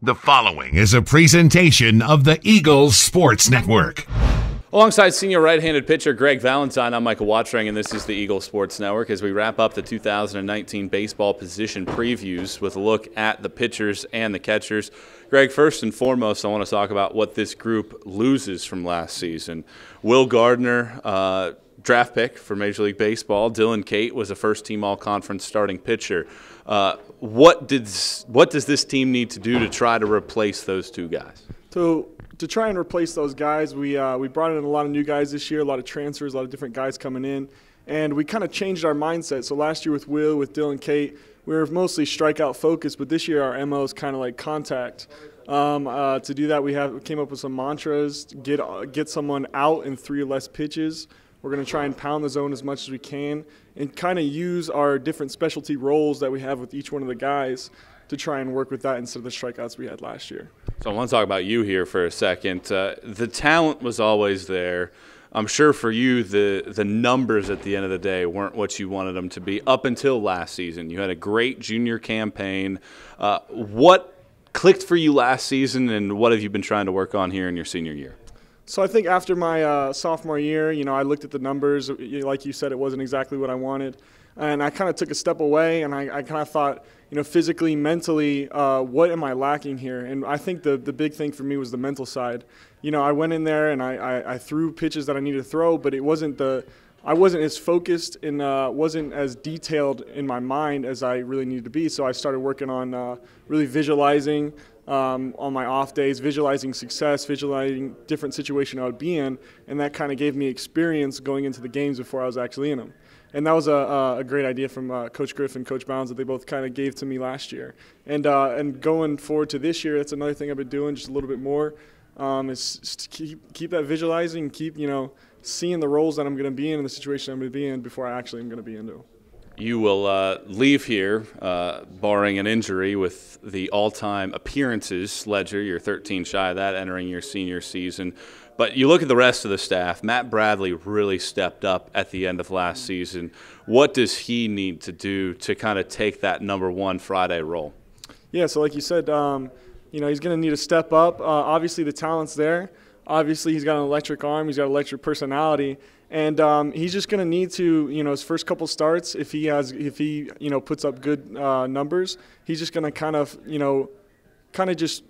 The following is a presentation of the Eagles Sports Network. Alongside senior right-handed pitcher Greg Valentine, I'm Michael Watring, and this is the Eagles Sports Network as we wrap up the 2019 baseball position previews with a look at the pitchers and the catchers. Greg, first and foremost, I want to talk about what this group loses from last season. Will Gardner, draft pick for Major League Baseball. Dylan Cate was a first-team All-Conference starting pitcher. What does this team need to do to try to replace those two guys? So to try and replace those guys, we brought in a lot of new guys this year, a lot of transfers, a lot of different guys coming in, and we kind of changed our mindset. So last year with Will, with Dylan Cate, we were mostly strikeout focused, but this year our MO is kind of like contact. To do that, we came up with some mantras: get someone out in 3 or less pitches. We're going to try and pound the zone as much as we can and kind of use our different specialty roles that we have with each one of the guys to try and work with that instead of the strikeouts we had last year. So I want to talk about you here for a second. The talent was always there. I'm sure for you the numbers at the end of the day weren't what you wanted them to be up until last season. You had a great junior campaign. What clicked for you last season, and what have you been trying to work on here in your senior year? So I think after my sophomore year, I looked at the numbers. Like you said, it wasn't exactly what I wanted. And I kind of took a step away, and I kind of thought, physically, mentally, what am I lacking here? And I think the big thing for me was the mental side. I went in there and I threw pitches that I needed to throw, but I wasn't as focused and wasn't as detailed in my mind as I really needed to be. So I started working on really visualizing on my off days, visualizing success, visualizing different situation I would be in, and that kind of gave me experience going into the games before I was actually in them. And that was a great idea from Coach Griff and Coach Bounds that they both kind of gave to me last year. And going forward to this year, that's another thing I've been doing just a little bit more, is to keep that visualizing, keep seeing the roles that I'm going to be in and the situation I'm going to be in before I actually am going to be into. You will leave here, barring an injury, with the all-time appearances ledger. You're 13 shy of that entering your senior season. But you look at the rest of the staff. Matt Bradley really stepped up at the end of last season. What does he need to do to kind of take that number one Friday role? Yeah, so like you said, he's going to need to step up. Obviously, the talent's there. Obviously, he's got an electric arm. He's got an electric personality. And he's just going to need to, his first couple starts, if he puts up good numbers, he's just going to kind of just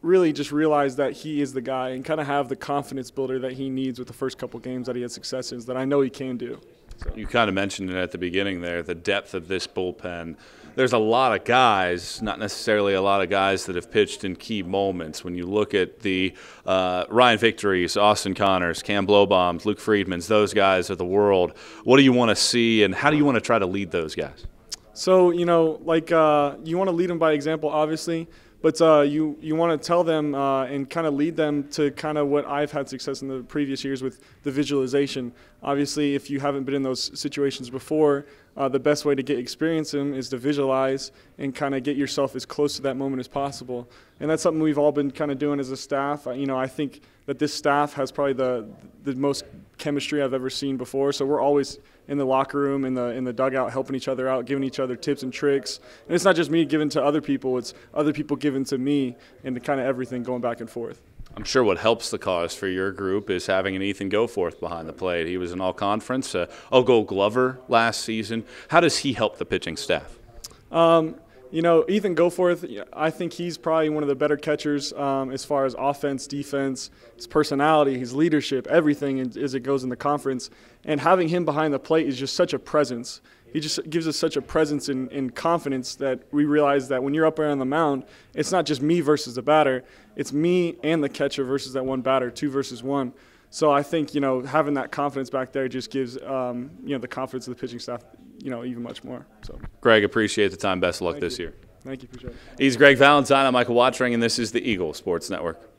really just realize that he is the guy and kind of have the confidence builder that he needs with the first couple games that he had successes that I know he can do. So. You kind of mentioned it at the beginning there, the depth of this bullpen. There's a lot of guys, not necessarily a lot of guys that have pitched in key moments. When you look at the Ryan Victories, Austin Connors, Cam Blowbombs, Luke Friedmans, those guys of the world, what do you want to see and how do you want to try to lead those guys? So, you want to lead them by example, obviously. But you want to tell them and kind of lead them to kind of what I've had success in the previous years with the visualization. Obviously, if you haven't been in those situations before, the best way to get experience in is to visualize and kind of get yourself as close to that moment as possible. And that's something we've all been kind of doing as a staff. I think that this staff has probably the most chemistry I've ever seen before. So we're always in the locker room, in the dugout, helping each other out, giving each other tips and tricks. And it's not just me giving to other people, it's other people giving to me, and kind of everything going back and forth. I'm sure what helps the cause for your group is having an Ethan Goforth behind the plate. He was an all-conference, Gold Glover last season. How does he help the pitching staff? Ethan Goforth, I think he's probably one of the better catchers as far as offense, defense, his personality, his leadership, everything as it goes in the conference. And having him behind the plate is just such a presence. He just gives us such a presence and confidence that we realize that when you're up there on the mound, it's not just me versus the batter. It's me and the catcher versus that one batter, 2 versus 1. So I think, having that confidence back there just gives, the confidence of the pitching staff, even much more. So, Greg, appreciate the time. Best of luck this year. Thank you. Appreciate it. He's Greg Valentine. I'm Michael Watring, and this is the Eagles Sports Network.